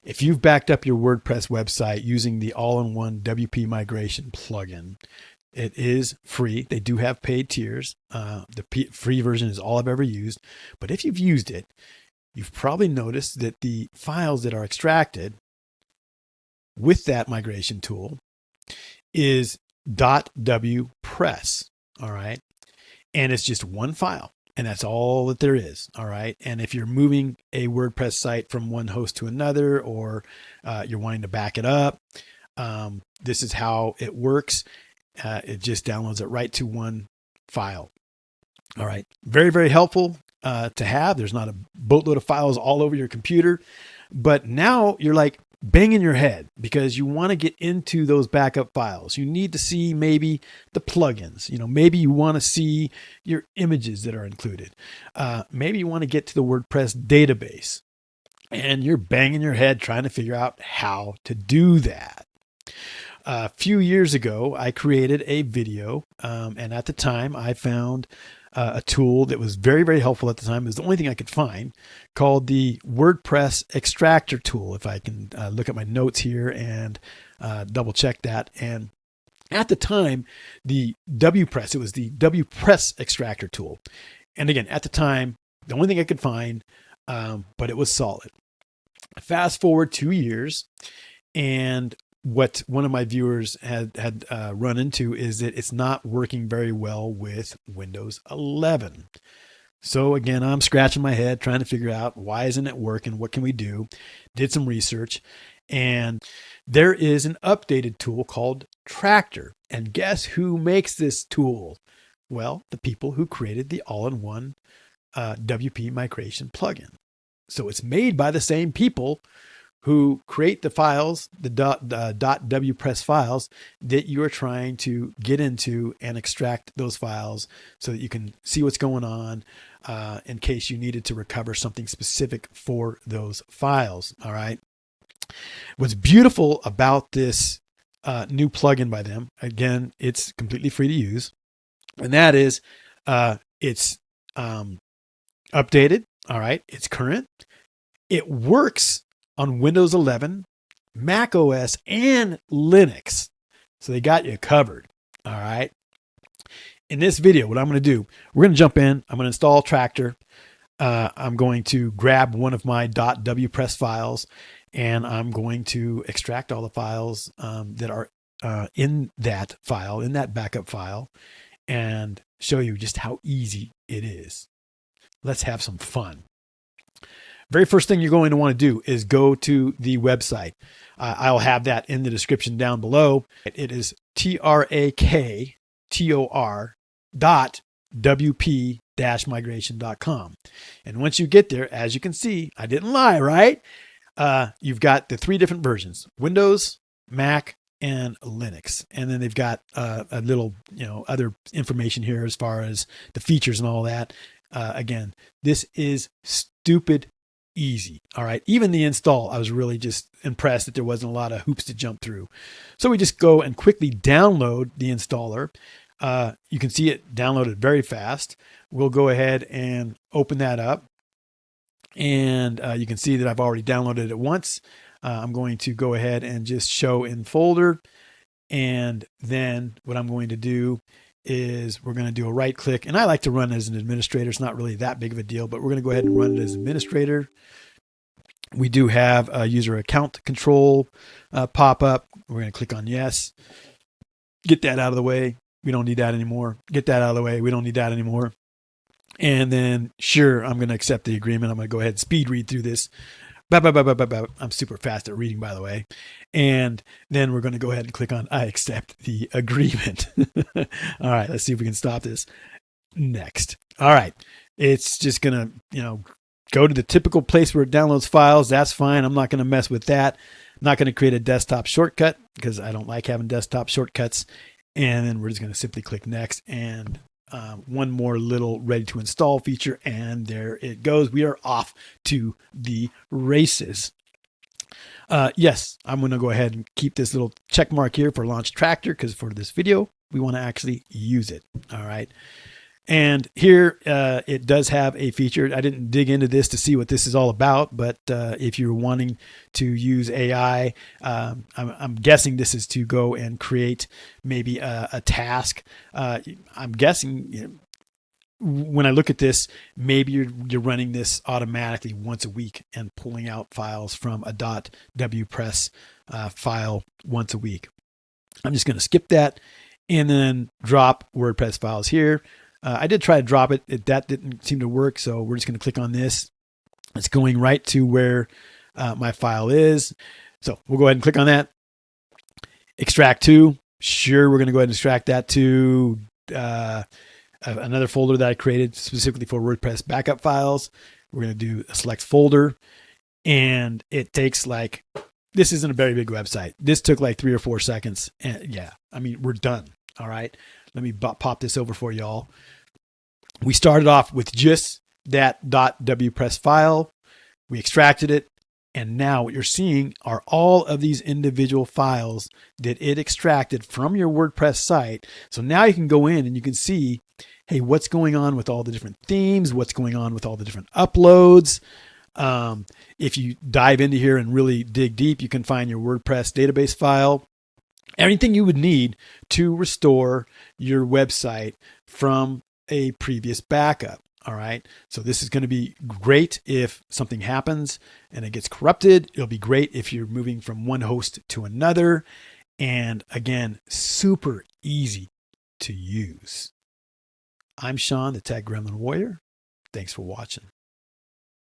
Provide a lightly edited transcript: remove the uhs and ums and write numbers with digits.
If you've backed up your WordPress website using the all-in-one WP migration plugin, it is free. They do have paid tiers. The free version is all I've ever used. But if you've used it, you've probably noticed that the files that are extracted with that migration tool is .wpress. All right. And it's just one file. And that's all that there is. All right. And if you're moving a WordPress site from one host to another, or you're wanting to back it up, this is how it works. It just downloads it right to one file. All right. Very, very helpful to have. There's not a boatload of files all over your computer, but now you're like banging your head because you want to get into those backup files. You need to see maybe the plugins, maybe you want to see your images that are included. Maybe you want to get to the WordPress database, and you're banging your head trying to figure out how to do that. A few years ago, I created a video, and at the time I found a tool that was very, very helpful at the time. It was the only thing I could find, called the WordPress Extractor tool. If I can look at my notes here and double check that. And at the time, it was the wpress Extractor tool. And again, at the time, the only thing I could find, but it was solid. Fast forward 2 years, and what one of my viewers had run into is that it's not working very well with Windows 11. So again, I'm scratching my head trying to figure out why isn't it working? What can we do? Did some research, and there is an updated tool called Traktor. And guess who makes this tool? Well, the people who created the all-in-one WP migration plugin. So it's made by the same people who create the files, the .wpress files that you are trying to get into and extract those files so that you can see what's going on in case you needed to recover something specific for those files. All right. What's beautiful about this new plugin by them, again, it's completely free to use, and that is it's updated. All right. It's current. It works on Windows 11, macOS, and Linux. So they got you covered. All right. In this video, what I'm going to do, we're going to jump in. I'm going to install Traktor. I'm going to grab one of my .wpress files, and I'm going to extract all the files that are in that file, in that backup file, and show you just how easy it is. Let's have some fun. Very first thing you're going to want to do is go to the website. I'll have that in the description down below. It is traktor.wp-migration.com. And once you get there, as you can see, I didn't lie, right? You've got the 3 different versions: Windows, Mac, and Linux. And then they've got a little, other information here as far as the features and all that. Again, this is stupid easy. All right. Even the install, I was really just impressed that there wasn't a lot of hoops to jump through. So we just go and quickly download the installer. You can see it downloaded very fast. We'll go ahead and open that up. And you can see that I've already downloaded it once. I'm going to go ahead and just show in folder. And then what I'm going to do is we're going to do a right click, and I like to run as an administrator. It's not really that big of a deal, but we're going to go ahead and run it as administrator. We do have a user account control pop up. We're going to click on yes. Get that out of the way. We don't need that anymore. Get that out of the way. We don't need that anymore. And then sure, I'm going to accept the agreement. I'm going to go ahead and speed read through this. I'm super fast at reading, by the way. And then we're going to go ahead and click on I accept the agreement. All right, let's see if we can stop this. Next. All right. It's just going to, go to the typical place where it downloads files. That's fine. I'm not going to mess with that. I'm not going to create a desktop shortcut because I don't like having desktop shortcuts. And then we're just going to simply click next, and one more little ready to install feature, and there it goes. We are off to the races. Yes, I'm going to go ahead and keep this little check mark here for launch Traktor, because for this video, we want to actually use it. All right. And here it does have a feature. I didn't dig into this to see what this is all about, but if you're wanting to use AI, I'm guessing this is to go and create maybe a task. I'm guessing, when I look at this, maybe you're running this automatically once a week and pulling out files from a .wpress file once a week. I'm just going to skip that and then drop WordPress files here. I did try to drop it. That didn't seem to work. So we're just going to click on this. It's going right to where my file is. So we'll go ahead and click on that. Extract to. Sure, we're going to go ahead and extract that to another folder that I created specifically for WordPress backup files. We're going to do a select folder. And it takes like, this isn't a very big website. This took like 3 or 4 seconds. And yeah, I mean, we're done. All right. Let me pop this over for y'all. We started off with just that .wpress file. We extracted it. And now what you're seeing are all of these individual files that it extracted from your WordPress site. So now you can go in and you can see, hey, what's going on with all the different themes? What's going on with all the different uploads? If you dive into here and really dig deep, you can find your WordPress database file. Everything you would need to restore your website from a previous backup. All right. So this is going to be great if something happens and it gets corrupted. It'll be great if you're moving from one host to another. And again, super easy to use. I'm Sean, the Tech Gremlin Warrior. Thanks for watching.